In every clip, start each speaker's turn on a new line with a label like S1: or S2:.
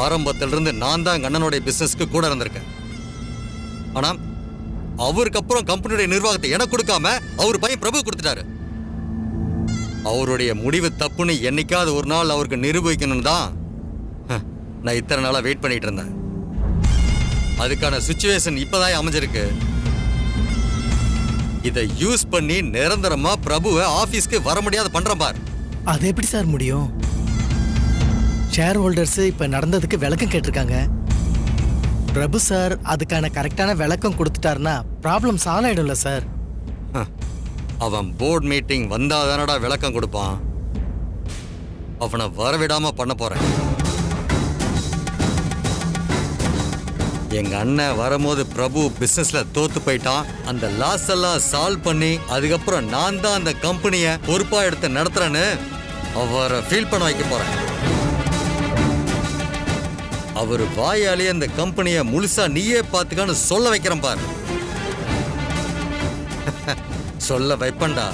S1: ஆரம்பத்திலிருந்து நான் தான் அண்ணனுடைய பிசினஸ்க்கு கூட இருந்திருக்கேன். ஆனா அவருக்கு அப்புறம் கம்பெனியுடைய நிர்வாகத்தை எனக்கு கொடுக்காம அவர் பையன் பிரபு கொடுத்துட்டாரு. அவருடைய முடிவு தப்புன்னு என்னைக்காவது ஒரு நாள் அவருக்கு நிரூபிக்கணும்னு தான் நான் இத்தனை நாளா வெயிட் பண்ணிட்டு இருந்தேன். அதுக்கான சிச்சுவேஷன் இப்பதான் அமைஞ்சிருக்கு. இதை யூஸ் பண்ணி நிரந்தரமா பிரபுவை ஆபீஸ்க்கு வர முடியாத பண்றேன் பார்.
S2: அது எப்படி சார் முடியும்? ஷேர் ஹோல்டர்ஸ் இப்ப நடந்ததுக்கு விளக்கம் கேட்டிருக்காங்க. பிரபு சார் அதுக்கான கரெக்டான விளக்கம் கொடுத்துட்டாருன்னா ப்ராப்ளம் சால்வ் ஆயிடும்ல சார்.
S1: அவன் போர்ட் மீட்டிங் வந்தாதானடா விளக்கம் கொடுப்பான். அவனை வரவிடாம பண்ண போறேன். எங்க அண்ணன் வரும்போது பிரபு பிசினஸ்ல தோத்து போயிட்டான். அந்த லாஸ் எல்லாம் சால்வ் பண்ணி அதுக்கப்புறம் நான் தான் அந்த கம்பெனியை பொறுப்பா எடுத்து நடத்துறேன்னு அவரை ஃபீல் பண்ண வைக்க போறேன். அவர் வாயாலே அந்த கம்பெனியை முழுசா நீயே பார்த்துக்கான்னு சொல்ல வைக்கிறேன் பாரு. சொல்ல வைப்பண்டா.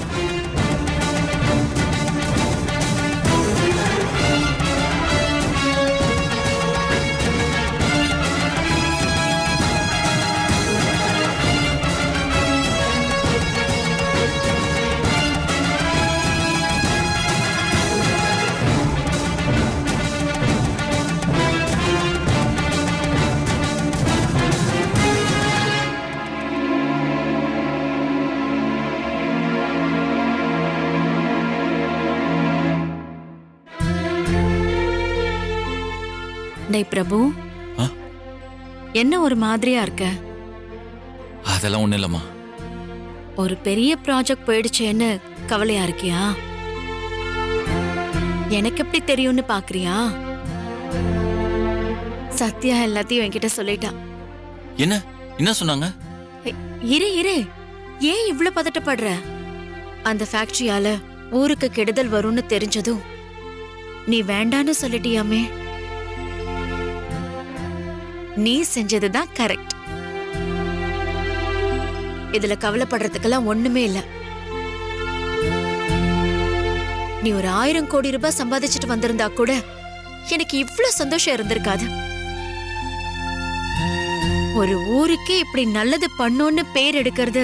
S3: டேய் பிரபு, என்ன ஒரு மாதிரியா இருக்க?
S4: அதெல்லாம் ஒண்ணு இல்லம்மா.
S3: ஒரு பெரிய ப்ராஜெக்ட் போயிடுச்சேன்னு கவலையா இருக்கியா? எனக்கு எப்படி தெரியும்னு பாக்குறியா? சத்யா எல்லாத்தையும் என்கிட்ட சொல்லிட்டா.
S4: என்ன சொன்னாங்க?
S3: இரு ஏன் இவ்ளோ பதட்டப்படுற? அந்த ஃபேக்டரியால ஊருக்கு கெடுதல் வரும்னு தெரிஞ்சதும் நீ வேண்டான்னு சொல்லிட்டியாமே. நீ செஞ்சதுதான் கரெக்ட். இதுல கவலைப்படுறதுக்கெல்லாம் ஒண்ணுமே இல்ல. நீ ஒரு 1000 கோடி ரூபாய் சம்பாதிச்சுட்டு வந்திருந்தா கூட எனக்கு இவ்ளோ சந்தோஷம் இருந்திருக்காது. ஒரு ஊருக்கே இப்படி நல்லது பண்ணோன்னு பேர் எடுக்கிறது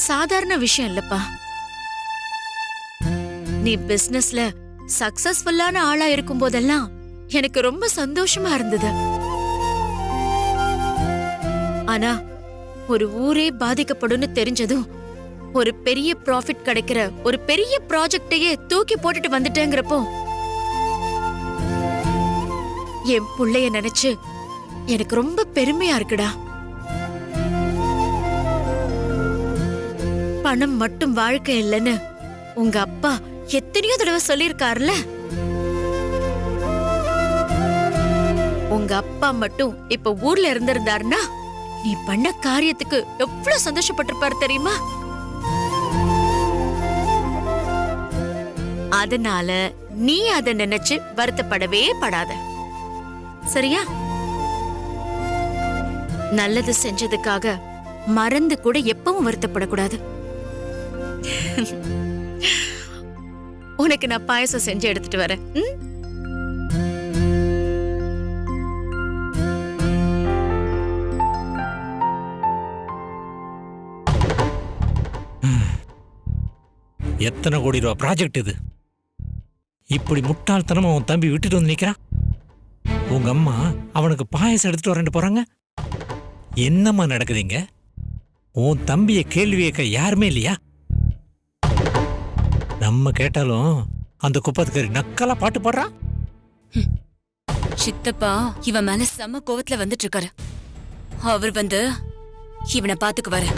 S3: சாதாரண விஷயம் இல்லப்பா. நீ பிசினஸ்ல சக்சஸ்ஃபுல்லான ஆளா இருக்கும் போதெல்லாம் எனக்கு ரொம்ப சந்தோஷமா இருந்தது. ஆனா ஒரு ஊரே பாதிக்கப்படும்னு தெரிஞ்சதும் ஒரு பெரிய ப்ராஃபிட் கிடைக்கிற ஒரு பெரிய ப்ராஜெக்டையே தூக்கி போட்டுட்டு வந்துட்டேங்கிறப்போ என் புள்ளைய நினைச்சு எனக்கு ரொம்ப பெருமையா இருக்குடா. பணம் மட்டும் வாழ்க்கை இல்லைன்னு உங்க அப்பா எத்தனையோ தடவை சொல்லியிருக்காருல. உங்க அப்பா மட்டும் இப்ப ஊர்ல இருந்திருந்தாருன்னா நீ பண்ண காரியத்துக்கு எவ்வளவு சந்தோஷப்பட்டிருப்பாரு தெரியுமா? அதனால நீ அதை நினைச்சு வருத்தப்படவே படாத, சரியா? நல்லது செஞ்சதுக்காக மறந்து கூட எப்பவும் வருத்தப்படக்கூடாது. உனக்கு நான் பாயசம் செஞ்சு எடுத்துட்டு வரேன்.
S5: எத்தனை கோடி ரூபா ப்ராஜெக்ட் இது? இப்படி முட்டாள்தனமா உன் தம்பி விட்டுட்டு வந்து நிக்கிறான். உங்க அம்மா அவனுக்கு பாயசம் எடுத்துட்டு வரேன்னு போறாங்க. என்னம்மா நடக்குதுங்க? உன் தம்பிய கேள்வி கேட்க யாருமே இல்லையா? நம்ம கேட்டாலும் அந்த குப்பத்துக்காரி நக்கலா பாட்டு பாடுறான்.
S6: சித்தப்பா இவன் மேல செம கோவத்துல வந்துட்டு இருக்காரு. அவர் வந்து இவனை பாத்துக்குவாரு.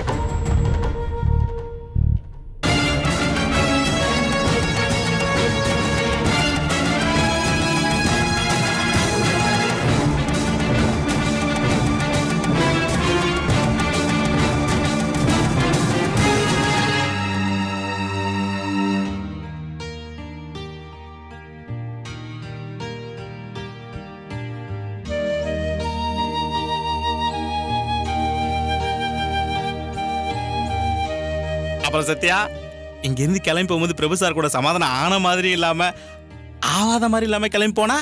S7: அப்புறம் சத்யா, இங்கிருந்து கிளம்பி போகும்போது பிரபு சார் கூட சமாதானம் ஆன மாதிரி இல்லாம ஆவாத மாதிரி இல்லாம கிளம்பி போனா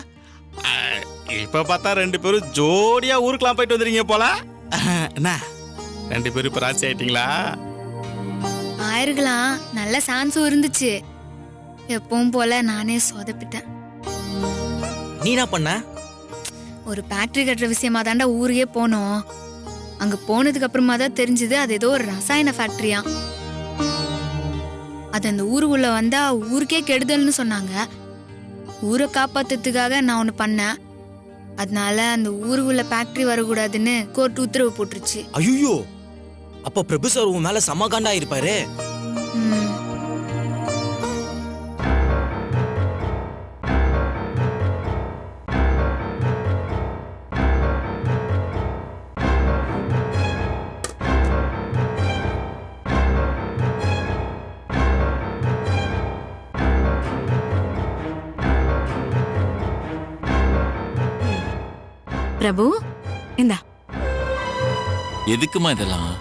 S7: இப்ப பார்த்தா 2 பேரும் ஜோடியா ஊருக்குலாம் போயிட்டு வந்துறீங்க போல. என்ன 2 பேரும் இப்ப ராசி ஆயிட்டீங்களா?
S8: ஆயிருக்கலாம், நல்ல சான்ஸும் இருந்துச்சு. எப்பவும் போல நானே சொதப்பிட்டேன்.
S9: நீ என்ன பண்ண?
S8: ஒரு ஃபேக்டரி கட்டுற விஷயமா தாண்டா ஊருக்கே போனோம். அங்க போனதுக்கு அப்புறமா தான் தெரிஞ்சது அது ஏதோ ஒரு ரசாயன ஃபேக்டரியா. அது அந்த ஊருக்குள்ள வந்தா ஊருக்கே கெடுதல்னு சொன்னாங்க. ஊரை காப்பாத்துறதுக்காக நான் ஒண்ணு பண்ணேன். அதனால அந்த ஊருக்குள்ள ஃபேக்டரி வரக்கூடாதுன்னு கோர்ட் உத்தரவு போட்டுருச்சு.
S9: ஐயோ, அப்ப பிரபு சார் உன் மேல சமகாண்டா இருப்பாரு.
S8: ம்.
S3: பிரபு, இந்தா.
S4: எதுக்குமா இதெல்லாம்?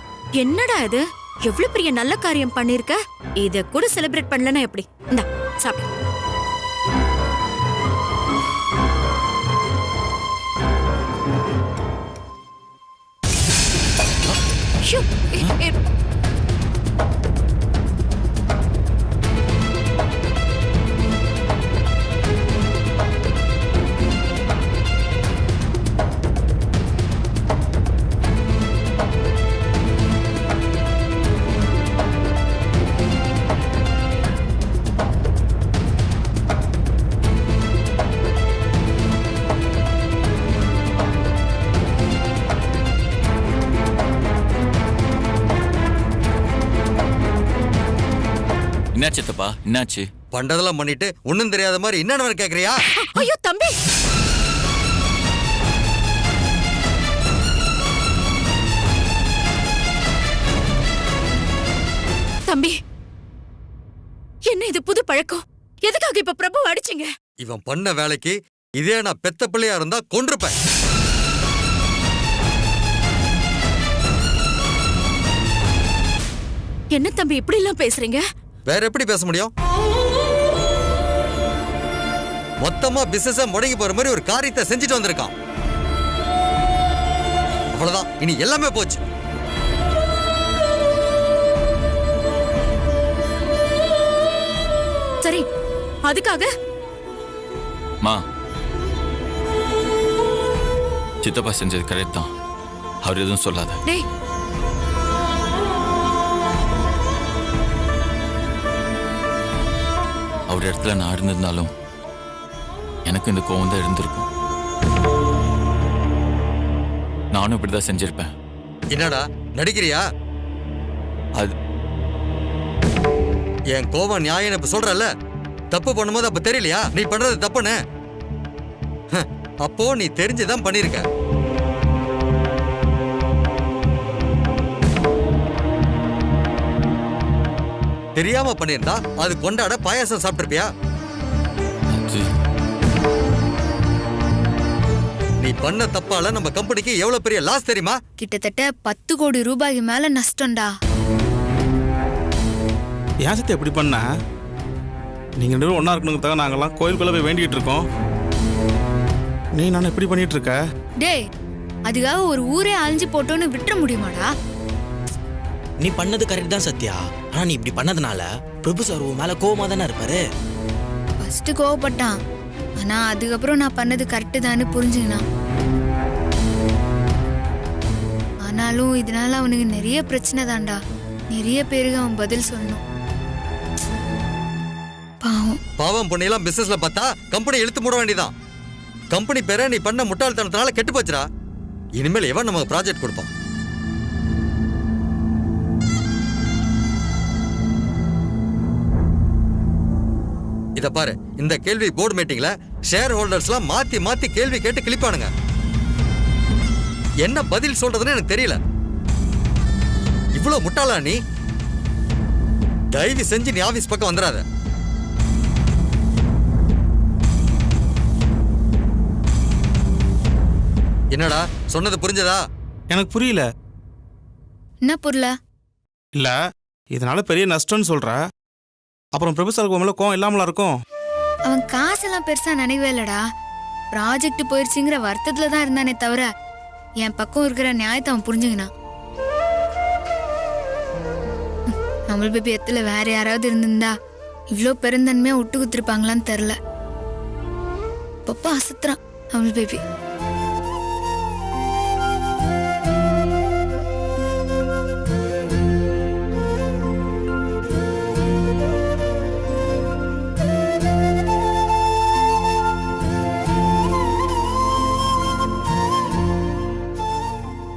S3: என்னடா இது? எவ்வளவு பெரிய நல்ல காரியம் பண்ணிருக்க. இத கூட செலிப்ரேட் பண்ணலனா எப்படி? இந்தா சாப்பிடு. ஷூ,
S4: என்னாச்சு சித்தப்பா? என்னாச்சு?
S1: பண்டதெல்லாம் பண்ணிட்டு ஒண்ணும் தெரியாத மாதிரி என்னன்னு கேக்குறியா?
S3: ஐயோ தம்பி, தம்பி, என்ன இது புது பழக்கம்? எதுக்காக இப்ப பிரபு அடிச்சீங்க?
S1: இவன் பண்ண வேலைக்கு இதே நான் பெத்த பிள்ளையா இருந்தா கொன்றுப்பேன்.
S3: என்ன தம்பி இப்படி எல்லாம் பேசுறீங்க?
S1: வேற எப்படி பேச முடியும்? மொத்தமா பிசினஸ் முடங்கி போற மாதிரி ஒரு காரியத்தை செஞ்சுட்டு வந்திருக்கான். அவ்வளவுதான், இனி எல்லாமே போச்சு.
S3: சரி, அதுக்காக
S4: மா, சித்தப்பா செஞ்சது கரெக்ட் தான். அவர் எதுவும் சொல்லாத.
S3: டேய்,
S4: அவர் இடத்துல நான் இருந்திருந்தாலும் எனக்கு இந்த கோவம் தான் இருந்திருக்கும். நானும் இப்படிதான் செஞ்சிருப்பேன்.
S1: என்னடா நடிக்கிறியா?
S4: அது
S1: என் கோவம் நியாயம் இப்ப சொல்றல. தப்பு பண்ணும்போது அப்ப தெரியலையா நீ பண்றது தப்புன்னு? அப்போ நீ தெரிஞ்சுதான் பண்ணிருக்க. தெரியாம பண்ணிருந்தா அது கொண்டாட பாயாசம் சாப்பிட்டிருப்பியா? நீ பண்ண தப்பால நம்ம கம்பெனிக்கு எவ்வளவு பெரிய லாஸ் தெரியுமா?
S8: கிட்டத்தட்ட 10 கோடி ரூபாய்க்கு மேல நஷ்டம்டா.
S7: ஏன் சத்தி எப்படி பண்ண? நீங்க 2 பேரும் ஒண்ணா இருக்கணுங்கிறதுக்காக நாங்கெல்லாம் கோயிலுக்குள்ள போய் வேண்டிட்டு இருக்கோம். நீ நான் எப்படி பண்ணிட்டு இருக்க?
S8: டேய், அதுக்காக ஒரு ஊரே அழிஞ்சு போட்டோன்னு விட்டுற முடியுமாடா?
S9: நீ பண்ணது கரெக்ட் தான் சத்யா. ஆனா நீ இப்படி பண்ணதுனால பிரபு சார் உன் மேல கோவமா தானே இருப்பாரு.
S8: ஃபர்ஸ்ட் கோவப்பட்டான், ஆனா அதுக்கப்புறம் நான் பண்ணது கரெக்டு தான்னு புரிஞ்சுக்கினான். ஆனாலும் இதனால அவனுக்கு நிறைய பிரச்சனை தான்டா. நிறைய பேருக்கு அவன் பதில் சொல்லணும். பாவம்.
S1: பாவம் பொண்ணையெல்லாம் பிசினஸ்ல பார்த்தா கம்பெனி இழுத்து மூட வேண்டியதான். கம்பெனி பேரை நீ பண்ண முட்டாள்தனத்தினால கெட்டு போச்சுடா. இனிமேல் எவன் நமக்கு ப்ராஜெக்ட் கொடுப்பான்? இத பாரு, இந்த கேள்வி போர்டு மீட்டிங்ல ஷேர் ஹோல்டர்ஸ்லாம் மாத்தி மாத்தி கேள்வி கேட்டு கிளிப்பானுங்க. என்ன பதில் சொல்றதுன்னு எனக்கு தெரியல. இவ்வளவு முட்டாளா நீ? தயவு செஞ்சு நீ ஆபீஸ் பக்கம் வந்துடாத. என்னடா சொன்னது புரிஞ்சதா?
S7: எனக்கு புரியல.
S8: என்ன புரியல?
S7: இல்ல, இதனால பெரிய நஷ்டம்னு சொல்ற. அப்புறம் பிரபு சாருக்கு மேல கோவம் இல்லாமலா இருக்கும்?
S8: அவன் காசெல்லாம் பெருசா நினைவே இல்லடா. ப்ராஜெக்ட் போயிருச்சுங்கிற வருத்தத்துல தான் இருந்தானே தவிர என் பக்கம் இருக்கிற நியாயத்தை அவன் புரிஞ்சுக்கினான். அமுல் பேபி எத்துல வேற யாராவது இருந்திருந்தா இவ்ளோ பெருந்தன்மையா விட்டு குத்துருப்பாங்களான்னு தெரியல. பப்பா அசத்துறான் அமுல் பேபி.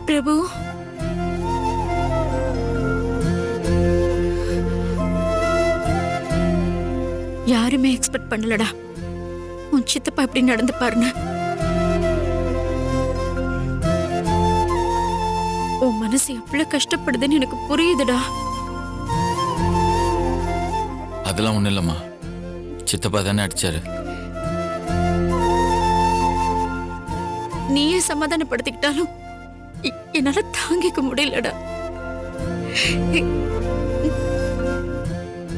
S3: பிரபு, யாருமே எக்ஸ்பெக்ட் பண்ணலடா உன் சித்தப்பா எப்படி நடந்து பாருன்னு. உன் மனசு எவ்வளவு கஷ்டப்படுதுன்னு எனக்கு புரியுதுடா.
S4: அதெல்லாம் ஒண்ணும் இல்லம்மா, சித்தப்பா தானே அடிச்சாரு.
S3: நீயே சமாதானப்படுத்திக்கிட்டாலும் என்னால தாங்கிக்க முடியலடா.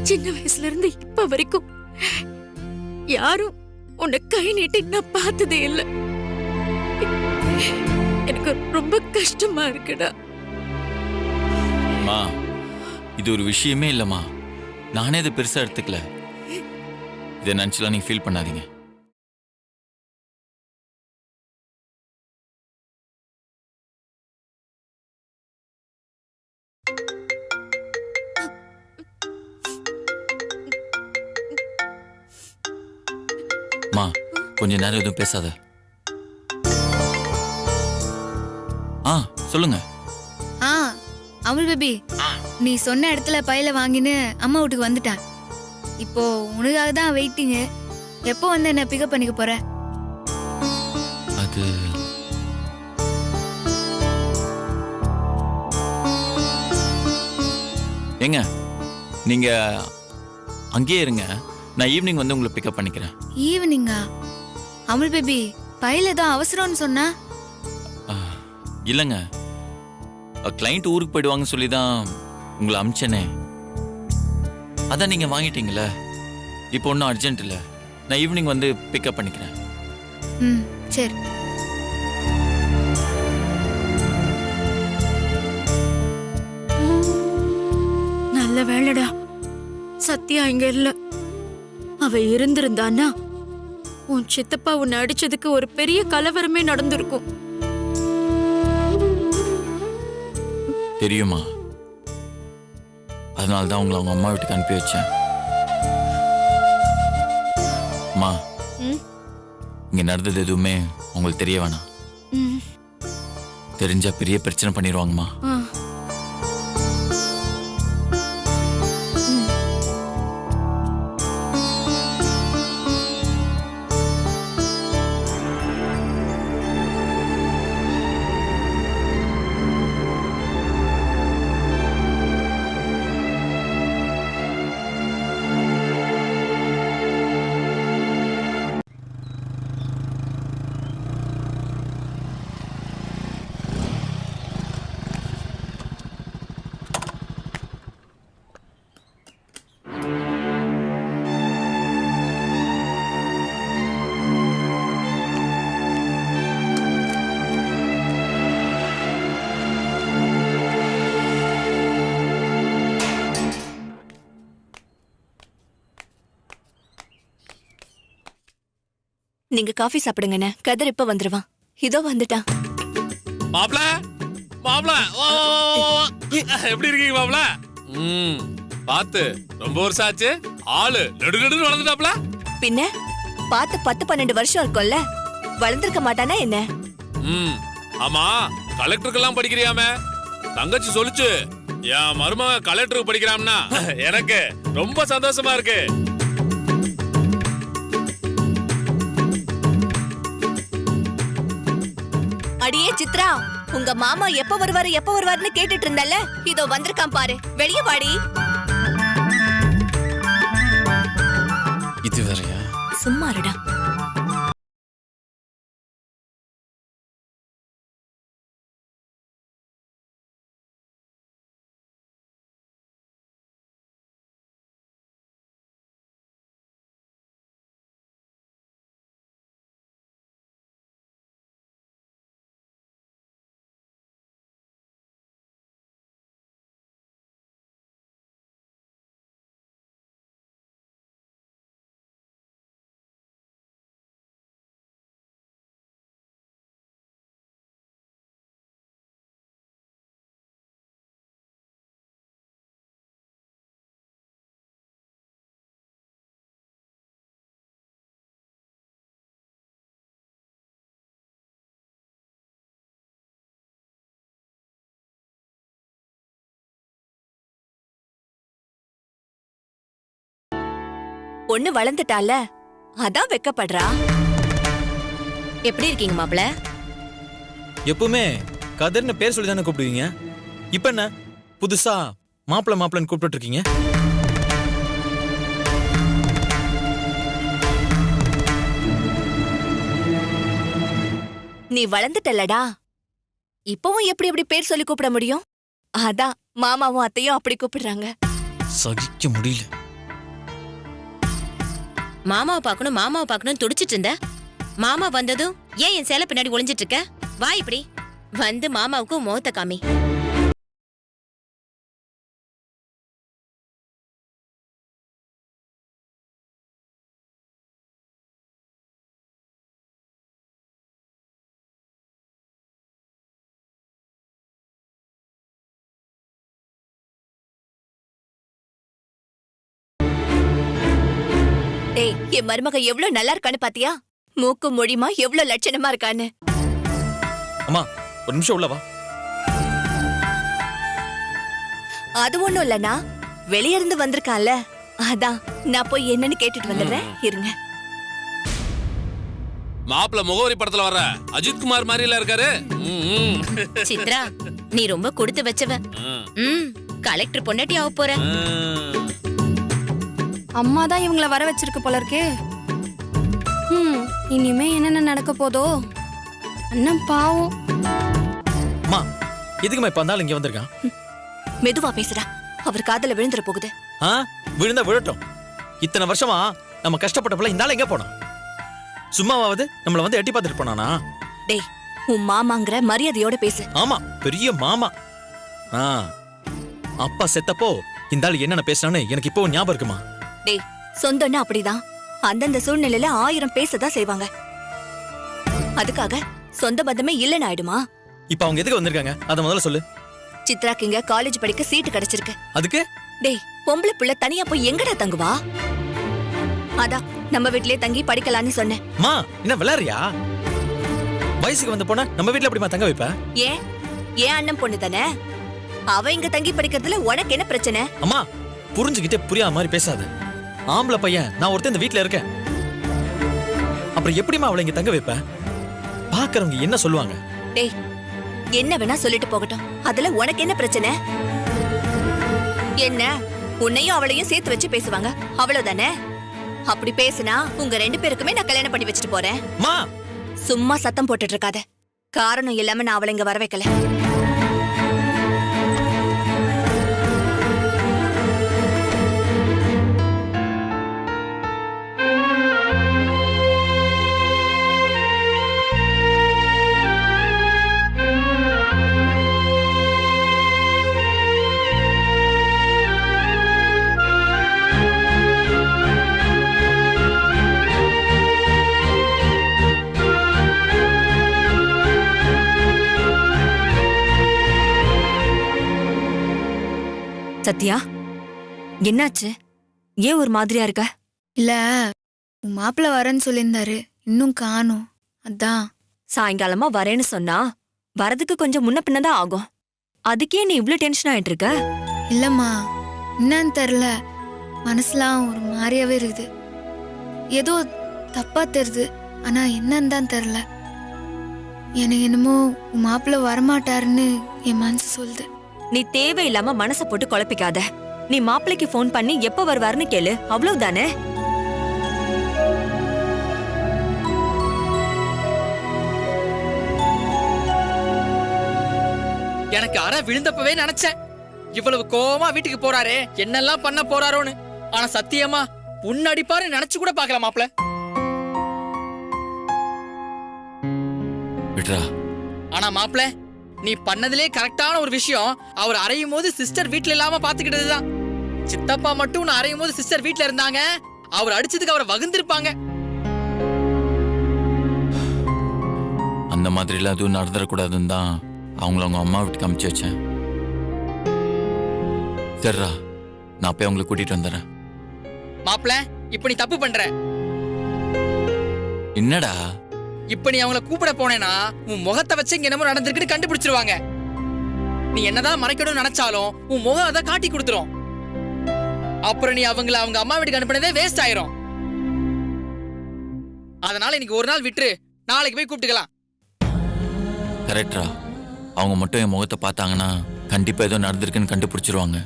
S3: சின்ன வயசுல இருந்து இப்ப வரைக்கும் யாரும் உன்னை கை நீட்டி நான் பார்த்ததே இல்லை. எனக்கு ரொம்ப கஷ்டமா இருக்குடா.
S4: அம்மா, இது ஒரு விஷயமே இல்லம்மா, நானே இதை பெருசா எடுத்துக்கல. இதை நினைச்சுலாம் நீங்க ஃபீல் பண்ணாதீங்க. மா, கொஞ்ச நேரம் எதுவும் பேசாத. சொல்லுங்க.
S8: அமுல் பேபி, நீ சொன்ன இடத்துல பையில வாங்கின்னு அம்மா வீட்டுக்கு வந்துட்டேன். இப்போ உனக்காக தான் வெயிட்டிங். எப்போ வந்து என்ன பிக்கப் பண்ணிக்க போற?
S4: அது ஏங்க, நீங்க அங்கேயே இருங்க, நான் ஈவினிங் வந்து உங்களை பிக்கப் பண்ணிக்கிறேன்.
S8: ஈவினிங்கா? அமுல் பேபி, பையில ஏதோ அவசரம்னு சொன்னா?
S4: இல்லைங்க, கிளைண்ட் ஊருக்கு போயிடுவாங்கன்னு சொல்லி தான் உங்களை அமிச்சனே. அதான் நீங்க வாங்கிட்டீங்களே, இப்போ ஒன்றும் அர்ஜென்ட் இல்லை. நான் ஈவினிங் வந்து பிக்கப் பண்ணிக்கிறேன்.
S8: ம், சரி.
S3: நல்ல வேளைடா சத்யா இங்க இல்ல. அவ இருந்திருந்தான்னா உன் சித்தப்பா உன்னை அடிச்சதுக்கு ஒரு பெரிய கலவரமே நடந்திருக்கும்.
S4: தெரியுமா, அதனால தான் உங்களை அவங்க அம்மா வீட்டுக்கு அனுப்பி வச்சேன். அம்மா, இங்க நடந்தது எதுவுமே உங்களுக்கு தெரிய வேணாம். தெரிஞ்சா பெரிய பிரச்சனை பண்ணிடுவாங்கம்மா.
S10: நீங்க காஃபி சாப்பிடுங்கண்ணே. கதிர் இப்ப வந்துருவான். இதோ வந்துட்டான்.
S11: மாப்ள மாப்ள எப்படி இருக்கீங்க மாப்ள? பாத்து ரொம்ப வருஷம் ஆச்சு. ஆளு நெடு வளர்ந்துட்டாப்ல.
S10: பின்ன பாத்து 10-12 வருஷம் இருக்கும்ல, வளர்ந்திருக்க மாட்டானா என்ன?
S11: ஆமா, கலெக்டருக்கெல்லாம் படிக்கிறியாமே. தங்கச்சி சொல்லுச்சு என் மருமக கலெக்டருக்கு படிக்கிறான்னா எனக்கு ரொம்ப சந்தோஷமா இருக்கு.
S10: அடியே சித்ரா, உங்க மாமா எப்ப வருவாருன்னு கேட்டுட்டு இருந்தல்ல, இதோ வந்திருக்கான் பாரு. வெளியே வாடி.
S4: இது வேறயா?
S10: சும்மா இருடா. பொண்ணு வளர்ந்துட்டால அதான் வெக்கப்படுறா.
S3: எப்படி இருக்கீங்க மாப்பிள?
S9: எப்பவுமே கதிர்னு பேர் சொல்லி தானே கூப்பிடுவீங்க. இப்ப என்ன புதுசா மாப்பிள்ள மாப்பிள்ளன்னு கூப்பிட்டு இருக்கீங்க?
S10: நீ வளர்ந்துட்டல்லடா, இப்பவும் எப்படி எப்படி பேர் சொல்லி கூப்பிட முடியும்? அதான் மாமாவும் அத்தையும் அப்படி கூப்பிடுறாங்க.
S9: சகிக்க முடியல.
S3: மாமாவை பார்க்கணும் துடிச்சிட்டு இருந்த. மாமா வந்ததும் ஏன் என் சேலை பின்னாடி ஒளிஞ்சிட்டு இருக்க? வா இப்படி வந்து மாமாவுக்கு முகத்த காமி.
S10: டேய், என் மருமக எவ்வளவு நல்லா இருக்கான்னு பாத்தியா? மூக்கு மொழிமா எவ்வளவு லட்சணமா இருக்கான்னு.
S9: அம்மா ஒரு நிமிஷம் உள்ள வா.
S10: அது ஒண்ணும் இல்லனா, வெளிய இருந்து வந்திருக்கான்ல, அதான் நான் போய் என்னன்னு கேட்டுட்டு வந்துடுறேன். இருங்க.
S11: மாப்பிள்ள முகவரி படத்துல வர அஜித் குமார் மாதிரில இருக்காரு.
S3: சித்ரா, நீ ரொம்ப கொடுத்து வச்சவ. கலெக்டர் பொண்டாட்டி ஆக போற.
S8: அம்மா தான் இவங்கள வர வச்சிருக்கு போல இருக்கே. இனிமே என்னென்ன நடக்க போதோ. அண்ணன் பாவம்.
S9: அம்மா எதுக்குமா இப்ப வந்தாலும் இங்க வந்திருக்கான்?
S10: மெதுவா பேசுடா, அவர் காதல விழுந்துற போகுது.
S9: விழுந்தா விழட்டும். இத்தனை வருஷமா நம்ம கஷ்டப்பட்டப்பல இந்த ஆள் எங்க போனா? சும்மாவாவது நம்மள வந்து எட்டி பார்த்துட்டு போனானா?
S10: டேய், உன் மாமாங்கிற மரியாதையோட பேசு.
S9: ஆமா, பெரிய மாமா. அப்பா செத்தப்போ இந்த ஆள் என்னென்ன பேசினான்னு எனக்கு இப்போ ஞாபகம் இருக்குமா?
S10: டேய், சொந்தம்னா அப்படிதான். அந்தந்த சூழ்நிலையில 1000 பேசதான் செய்வாங்க. அதுக்காக சொந்த பந்தமே இல்லன்னு ஆயிடுமா?
S9: இப்ப அவங்க எதுக்கு வந்திருக்காங்க அத முதல்ல சொல்லு.
S10: சித்ராக்கு இங்க காலேஜ் படிக்க சீட்டு கிடைச்சிருக்கு.
S9: அதுக்கு?
S10: டேய், பொம்பளை பிள்ளை தனியா போய் எங்கடா தங்குவா? அதான் நம்ம வீட்லயே தங்கி படிக்கலான்னு சொன்னேன்.
S9: மா என்ன விளையாறியா? வயசுக்கு வந்த பொண்ண நம்ம வீட்ல எப்படிமா தங்க வைப்ப?
S10: ஏன் அண்ணன் பொண்ணு தானே, அவ இங்க தங்கி படிக்கிறதுல உனக்கு என்ன பிரச்சனை?
S9: அம்மா புரிஞ்சுக்கிட்டே புரியாத மாதிரி பேசாத. ஆம்பளை பையன் நான் ஒருத்தன் இந்த வீட்ல இருக்கேன். அப்புறம் எப்படிமா அவளை இங்க தங்க வைப்ப? பாக்குறவங்க என்ன சொல்லுவாங்க?
S10: டேய், என்ன வேணா சொல்லிட்டு போகட்டும், அதுல உனக்கு என்ன பிரச்சனை? என்ன உன்னையும் அவளையும் சேர்த்து வச்சு பேசுவாங்க, அவ்வளவுதானே? அப்படி பேசினா உங்க 2 பேருக்குமே நான் கல்யாணம் பண்ணி வச்சுட்டு போறேன். சும்மா சத்தம் போட்டுட்டு இருக்காத. காரணம் இல்லாம நான் அவளை இங்க வர வைக்கல. சத்யா, என்னாச்சு? ஏன் ஒரு மாதிரியா இருக்க?
S8: இல்ல, உன் மாப்பிள்ள வரேன்னு சொல்லியிருந்தாரு, இன்னும் காணோம். அதான்.
S10: சாயங்காலமா வரேன்னு சொன்னா வரதுக்கு கொஞ்சம் முன்ன பின்னதான் ஆகும். அதுக்கே நீ இவ்ளோ டென்ஷன் ஆயிட்டு இருக்க?
S8: இல்லம்மா, என்னன்னு தெரியல, மனசுலாம் ஒரு மாதிரியாவே இருக்குது. ஏதோ தப்பா தெரியுது, ஆனா என்னன்னு தான் தெரியல. எனக்கு என்னமோ உன் மாப்பிள்ள வரமாட்டாருன்னு என் மனசு சொல்லுது.
S10: நீ தேவையில்லாம மனச போட்டு குழப்பிக்காத. நீ மாப்பிளைக்கு போன் பண்ணி எப்ப வருவாருன்னு கேளு, அவ்வளவுதானே?
S12: எனக்கு அற விழுந்தப்பவே நினைச்சேன், இவ்வளவு கோவமா வீட்டுக்கு போறாரே என்னெல்லாம் பண்ண போறாரோன்னு. ஆனா சத்தியமா உன்னடிப்பாரு நினைச்சு கூட பாக்கல மாப்பிள. ஆனா மாப்பிள, நீ பண்ணதிலே கரெக்டான ஒரு விஷயம், அவர் அறையும் போது சிஸ்டர் வீட்டுல இல்லாம பாத்துக்கிட்டதுதான். சித்தப்பா மட்டும் நான் அறையும் போது சிஸ்டர் வீட்டுல இருந்தாங்க, அவர் அடிச்சதுக்கு அவரை வகுந்திருப்பாங்க.
S4: அந்த மாதிரி எல்லாம் எதுவும் நடந்துடக்கூடாதுன்னு தான் அவங்கள அவங்க அம்மா வீட்டுக்கு அமுச்சு வச்சேன். சரிடா, நான் போய் அவங்களை கூட்டிட்டு வந்துடுறேன்.
S12: மாப்பிள, இப்ப நீ தப்பு பண்ற.
S4: என்னடா?
S12: இப்ப நீ அவங்கள கூப்பிட போனேன்னா உன் முகத்தை வச்சு இங்க என்னமோ நடந்திருக்குன்னு கண்டுபிடிச்சிருவாங்க. நீ என்னதான் மறைக்கணும்னு நினைச்சாலும் உன் முகம் அதை காட்டி கொடுத்துரும். அப்புறம் நீ அவங்கள அவங்க அம்மா வீட்டுக்கு அனுப்பினதே வேஸ்ட் ஆயிரும். அதனால இன்னைக்கு ஒரு நாள் விட்டுரு, நாளைக்கு போய் கூப்பிட்டுக்கலாம்.
S4: கரெக்டா? அவங்க மட்டும் என் முகத்தை பார்த்தாங்கன்னா கண்டிப்பா ஏதோ நடந்திருக்குன்னு கண்டுபிடிச்சிருவாங்க.